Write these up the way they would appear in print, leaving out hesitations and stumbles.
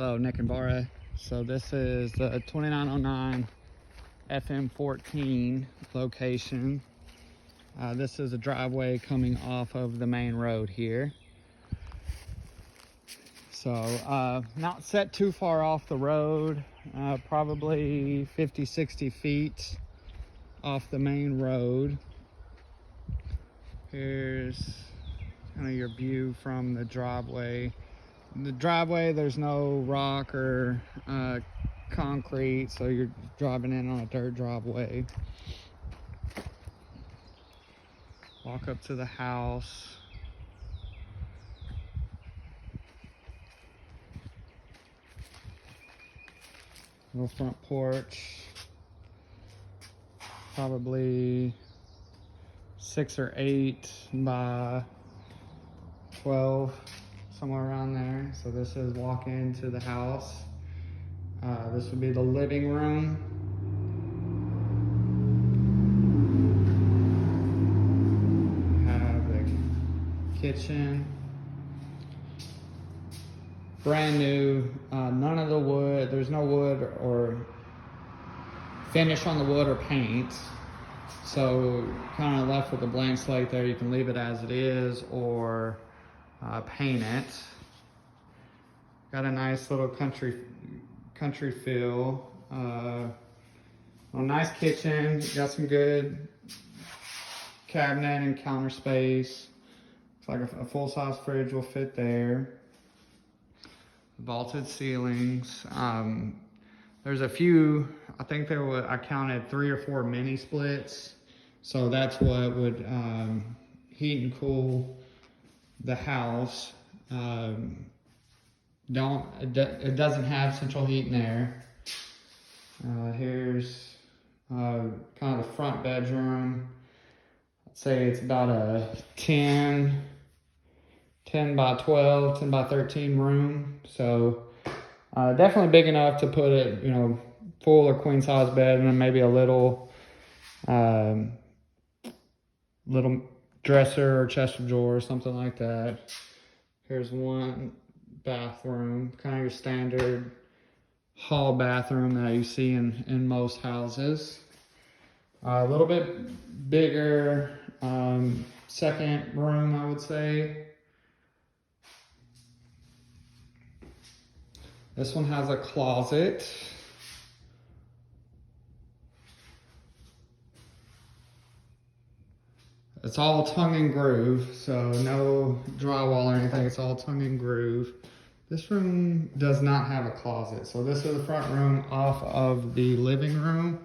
Hello, Nick and Bara. So this is the 2909 FM14 location. This is a driveway coming off of the main road here. So not set too far off the road, probably 50-60 feet off the main road. Here's kind of your view from the driveway. The driveway, there's no rock or concrete, so you're driving in on a dirt driveway. Walk up to the house. Little front porch. Probably 6 or 8 by 12. Somewhere around there. So this is walk into the house. This would be the living room. Have the kitchen. Brand new. None of the wood. There's no wood or finish on the wood or paint. So kind of left with a blank slate there. You can leave it as it is or paint it. Got a nice little country feel. A nice kitchen. Got some good cabinet and counter space. Looks like a full-size fridge will fit there. Vaulted ceilings. There's a few. I think I counted 3 or 4 mini splits. So that's what would heat and cool the house. It doesn't have central heat and air. Here's kind of the front bedroom. I'd say it's about a 10 by 12, 10 by 13 room. So definitely big enough to put it, full or queen size bed, and then maybe a little dresser or chest of drawers, something like that. Here's one bathroom, kind of your standard hall bathroom that you see in most houses. A little bit bigger second room, I would say. This one has a closet. It's all tongue and groove, so no drywall or anything. It's all tongue and groove. This room does not have a closet. So this is the front room off of the living room.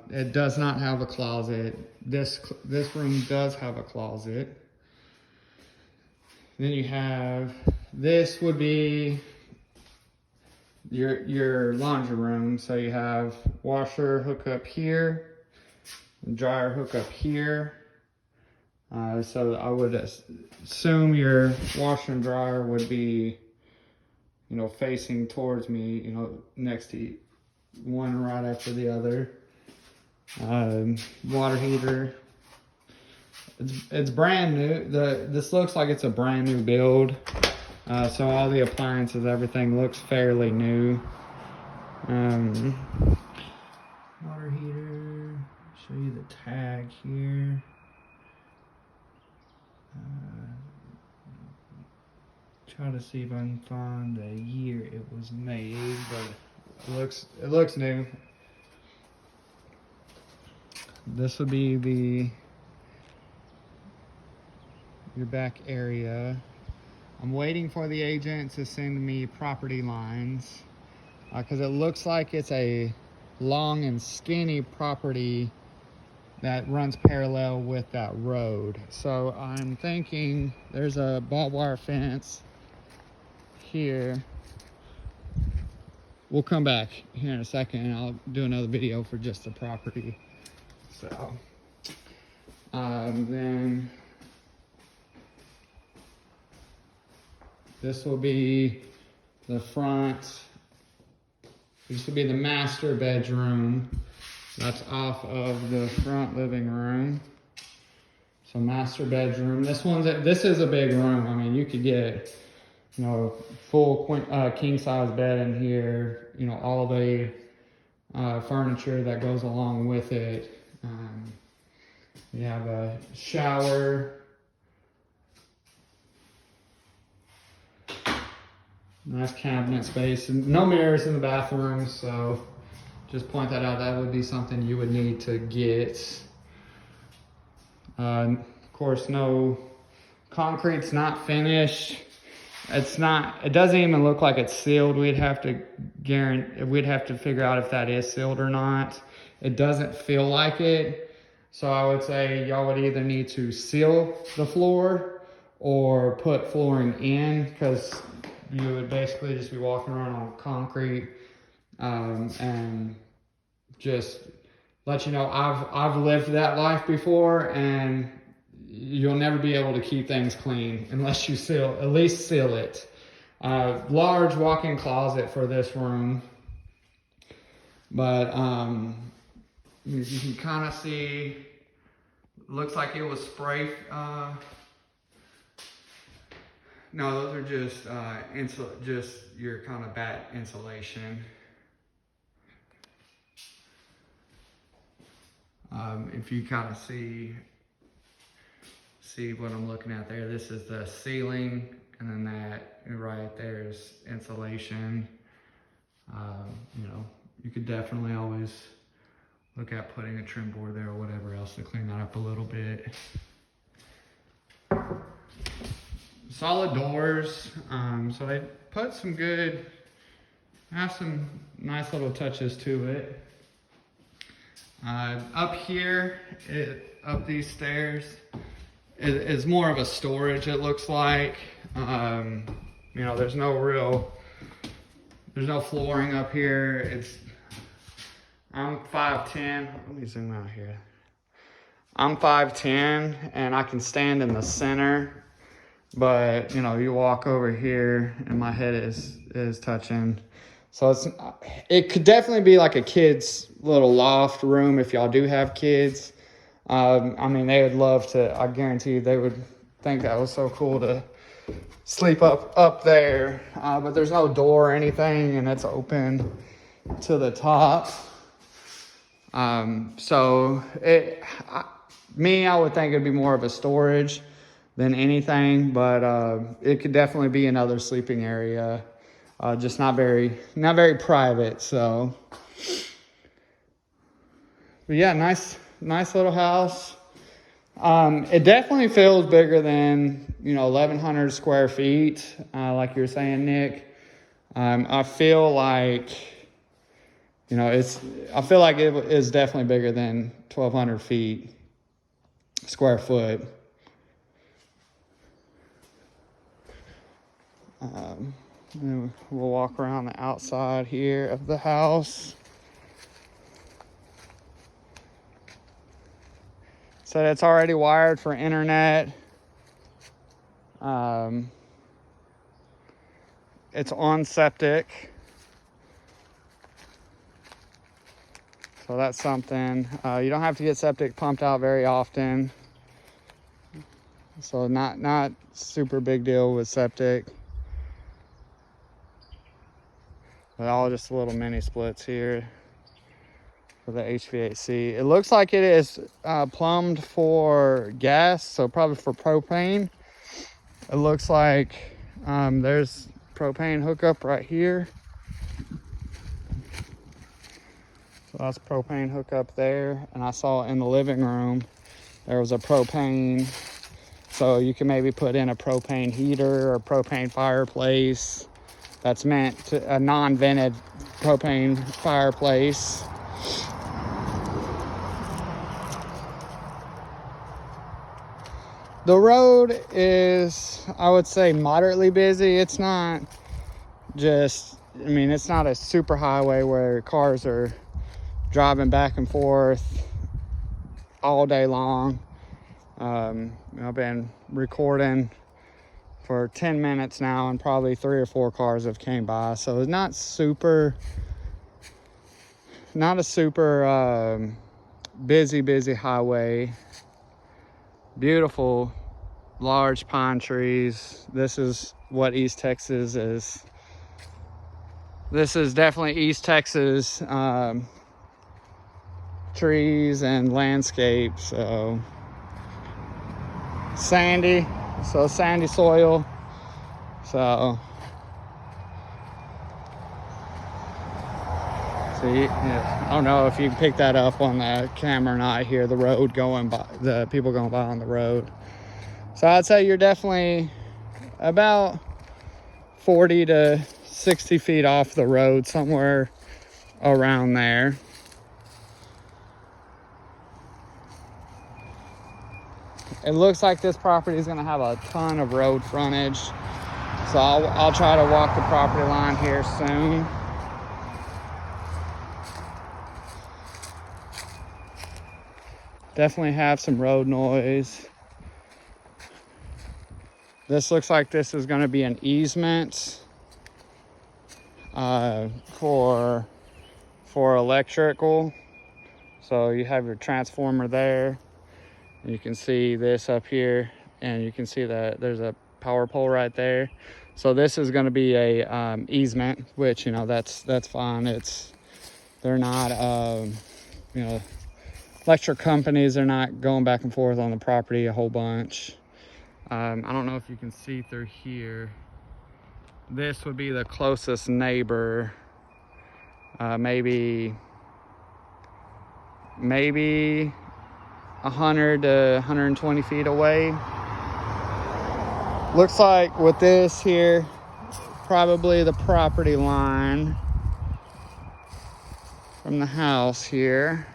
It does not have a closet. This room does have a closet. Then you have, this would be your laundry room. So you have washer hookup here. Dryer hookup here. So I would assume your washer and dryer would be, facing towards me, next to one right after the other. Water heater. It's brand new. This looks like it's a brand new build. So all the appliances, everything looks fairly new. Water heater. Show you the tag here. Try to see if I can find the year it was made, but it looks new. This would be your back area. I'm waiting for the agent to send me property lines because it looks like it's a long and skinny property that runs parallel with that road. So I'm thinking there's a barbed wire fence here. We'll come back here in a second and I'll do another video for just the property. So then this will be the front. This will be the master bedroom. That's off of the front living room. So master bedroom. This is a big room. I mean, you could get you know, full king size bed in here, you know, all the furniture that goes along with it. You have a shower, nice cabinet space, and no mirrors in the bathroom, so just point that out. That would be something you would need to get. Of course, no, concrete's not finished. It doesn't even look like it's sealed. We'd have to figure out if that is sealed or not. It doesn't feel like it. So I would say y'all would either need to seal the floor or put flooring in, because you would basically just be walking around on concrete. And just let you know, I've lived that life before, and you'll never be able to keep things clean unless you at least seal it. Large walk-in closet for this room, but you can kind of see, looks like it was spray. No, those are just your kind of bat insulation. If you kind of see what I'm looking at there, this is the ceiling, and then that right there is insulation. You know, you could definitely always look at putting a trim board there or whatever else to clean that up a little bit. Solid doors, so they put some nice little touches to it. Up here, up these stairs, is more of a storage, it looks like. You know, there's no flooring up here. I'm 5'10", let me zoom out here. I'm 5'10", and I can stand in the center, but you know, you walk over here and my head is touching. So it could definitely be like a kid's little loft room if y'all do have kids. I mean, they would love to, I guarantee you, they would think that was so cool to sleep up there. But there's no door or anything, and it's open to the top. So I would think it'd be more of a storage than anything, but it could definitely be another sleeping area. Just not very private. So, but yeah, nice little house. It definitely feels bigger than, you know, 1,100 square feet, like you were saying, Nick. I feel like, you know, I feel like it is definitely bigger than 1,200 square foot. We'll walk around the outside here of the house. So it's already wired for internet. It's on septic. So that's something. You don't have to get septic pumped out very often. So not super big deal with septic. But all just little mini splits here for the HVAC. It looks like it is plumbed for gas, so probably for propane. It looks like there's propane hookup right here. So that's propane hookup there. And I saw in the living room there was a propane. So you can maybe put in a propane heater or propane fireplace. That's meant to a non-vented propane fireplace. The road is, I would say, moderately busy. It's not just, I mean, it's not a super highway where cars are driving back and forth all day long. I've been recording for 10 minutes now, and probably 3 or 4 cars have came by. So it's not a super busy highway. Beautiful large pine trees. This is what East Texas is. This is definitely East Texas trees and landscape. So sandy soil. So see, yeah, I don't know if you can pick that up on the camera or not. Here, the road going by, the people going by on the road. So I'd say you're definitely about 40 to 60 feet off the road, somewhere around there. It looks like this property is going to have a ton of road frontage. So I'll try to walk the property line here soon. Definitely have some road noise. This looks like this is going to be an easement for electrical. So you have your transformer there. You can see this up here, and you can see that there's a power pole right there. So this is going to be a easement, which, you know, that's fine. They're not you know, electric companies are not going back and forth on the property a whole bunch. I don't know if you can see through here. This would be the closest neighbor, maybe 100 to 120 feet away. Looks like with this here, probably the property line from the house here.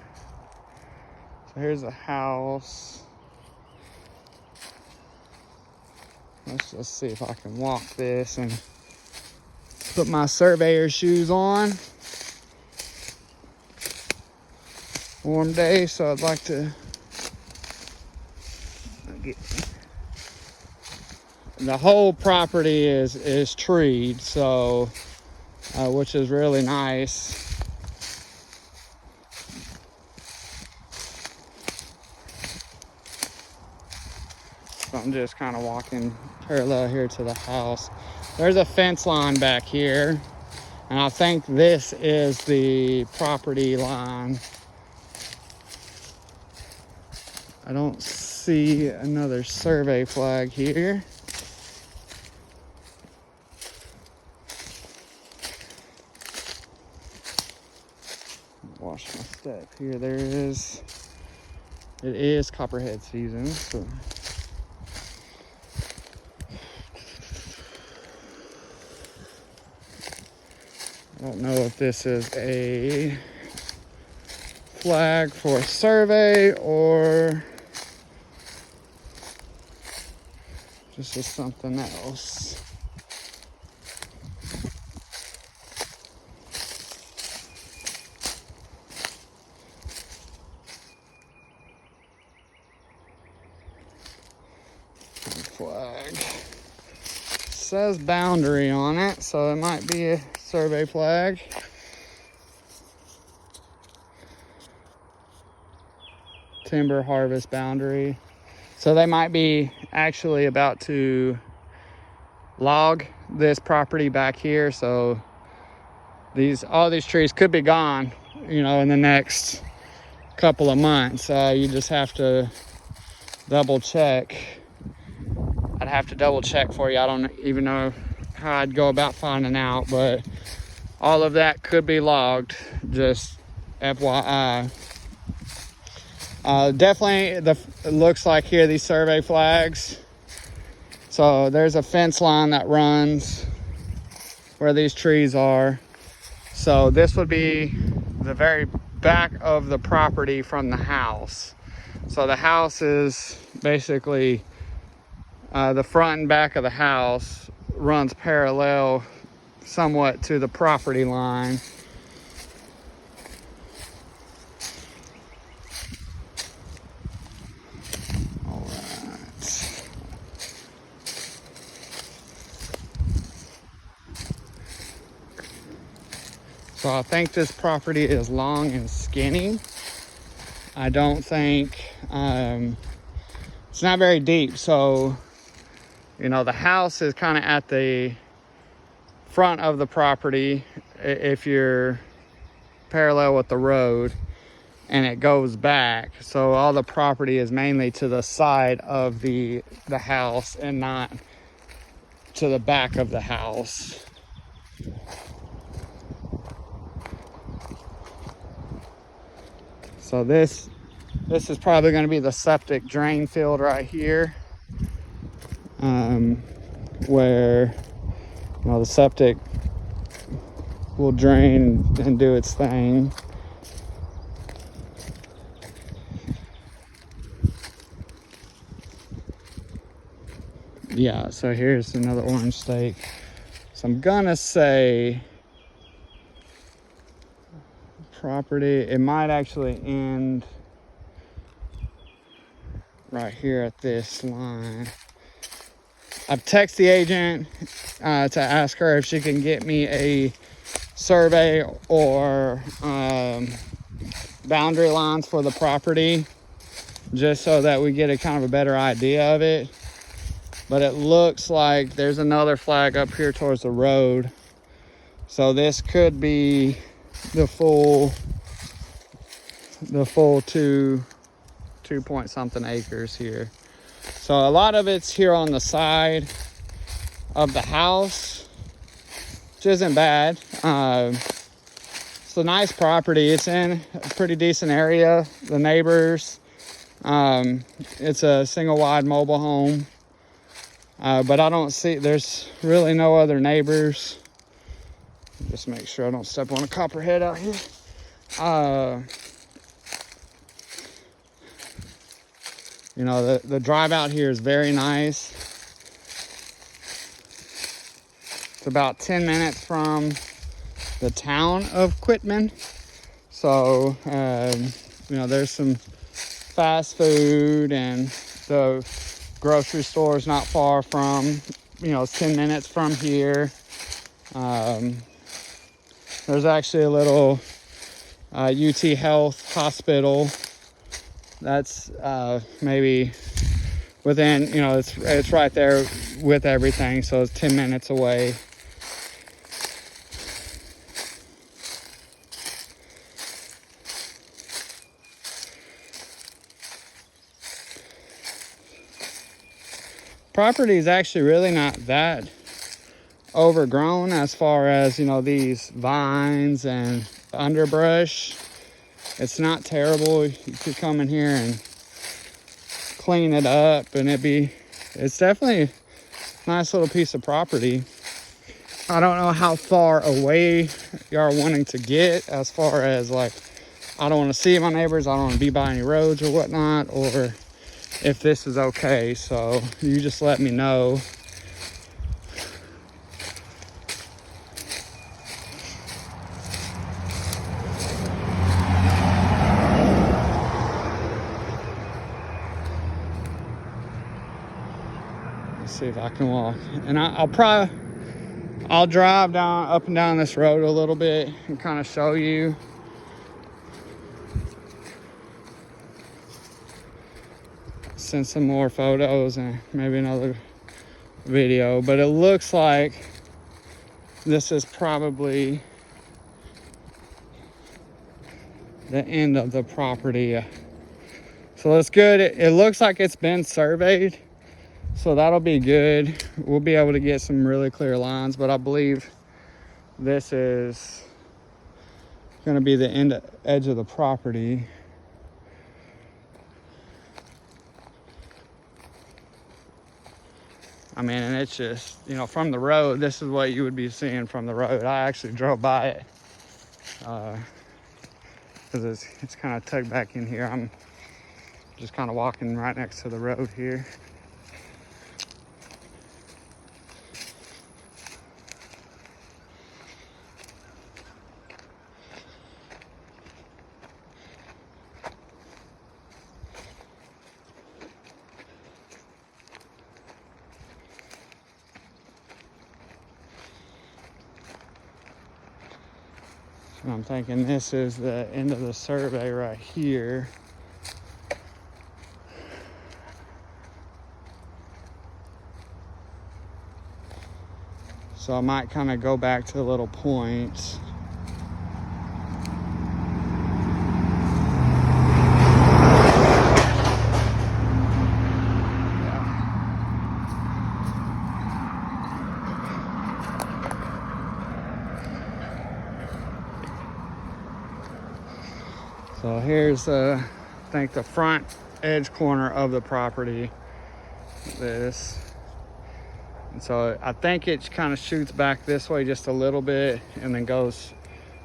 So here's the house. Let's just see if I can walk this and put my surveyor shoes on. Warm day, so I'd like to get. The whole property is treed, so which is really nice. So I'm just kind of walking parallel here to the house. There's a fence line back here, and I think this is the property line. I don't see another survey flag here. Wash my step here. There is. It is copperhead season, so. I don't know if this is a flag for a survey or this is something else. Flag. Says boundary on it, so it might be a survey flag. Timber harvest boundary. So they might be actually about to log this property back here. So all these trees could be gone, you know, in the next couple of months. You just have to double check. I'd have to double check for you. I don't even know how I'd go about finding out, but all of that could be logged, just FYI. Definitely, it looks like here, these survey flags. So there's a fence line that runs where these trees are. So this would be the very back of the property from the house. So the house is basically, the front and back of the house runs parallel somewhat to the property line. All right. So I think this property is long and skinny. I don't think, it's not very deep, so You know, the house is kind of at the front of the property if you're parallel with the road, and it goes back. So all the property is mainly to the side of the house and not to the back of the house. So this is probably going to be the septic drain field right here, where, you know, the septic will drain and do its thing. Yeah, so here's another orange stake. So I'm gonna say property, it might actually end right here at this line. I've texted the agent to ask her if she can get me a survey or boundary lines for the property, just so that we get a kind of a better idea of it. But it looks like there's another flag up here towards the road, so this could be the full 2 point something acres here. So a lot of it's here on the side of the house, which isn't bad. It's a nice property. It's in a pretty decent area. The neighbors, it's a single wide mobile home, but I don't see, there's really no other neighbors. Just make sure I don't step on a copperhead out here. You know, the drive out here is very nice. It's about 10 minutes from the town of Quitman. So, you know, there's some fast food, and the grocery store is not far from, you know, it's 10 minutes from here. There's actually a little UT Health hospital that's maybe within, you know, it's right there with everything, so it's 10 minutes away. Property is actually really not that overgrown as far as, you know, these vines and underbrush. It's not terrible. You could come in here and clean it up, and it's definitely a nice little piece of property. I don't know how far away you are wanting to get, as far as, like, I don't want to see my neighbors, I don't want to be by any roads or whatnot, or if this is okay. So you just let me know. See if I can walk, and I'll drive up and down this road a little bit and kind of show you. Send some more photos and maybe another video, but it looks like this is probably the end of the property. So that's good. It looks like it's been surveyed, so that'll be good. We'll be able to get some really clear lines, but I believe this is going to be the edge of the property. I mean, and it's just, you know, from the road, this is what you would be seeing from the road. I actually drove by it because it's kind of tucked back in here. I'm just kind of walking right next to the road here. And I'm thinking this is the end of the survey right here. So I might kind of go back to the little points. So here's, I think, the front edge corner of the property. This. And so I think it kind of shoots back this way just a little bit and then goes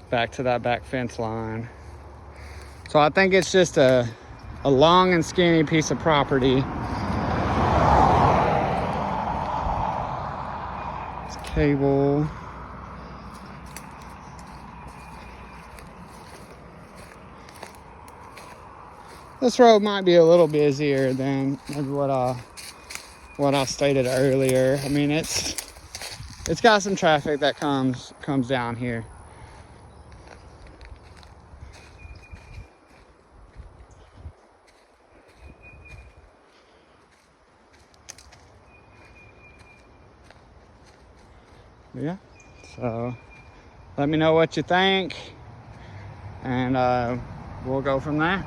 back to that back fence line. So I think it's just a long and skinny piece of property. It's cable. This road might be a little busier than maybe what I stated earlier. I mean, it's got some traffic that comes down here. Yeah, so let me know what you think, and we'll go from there.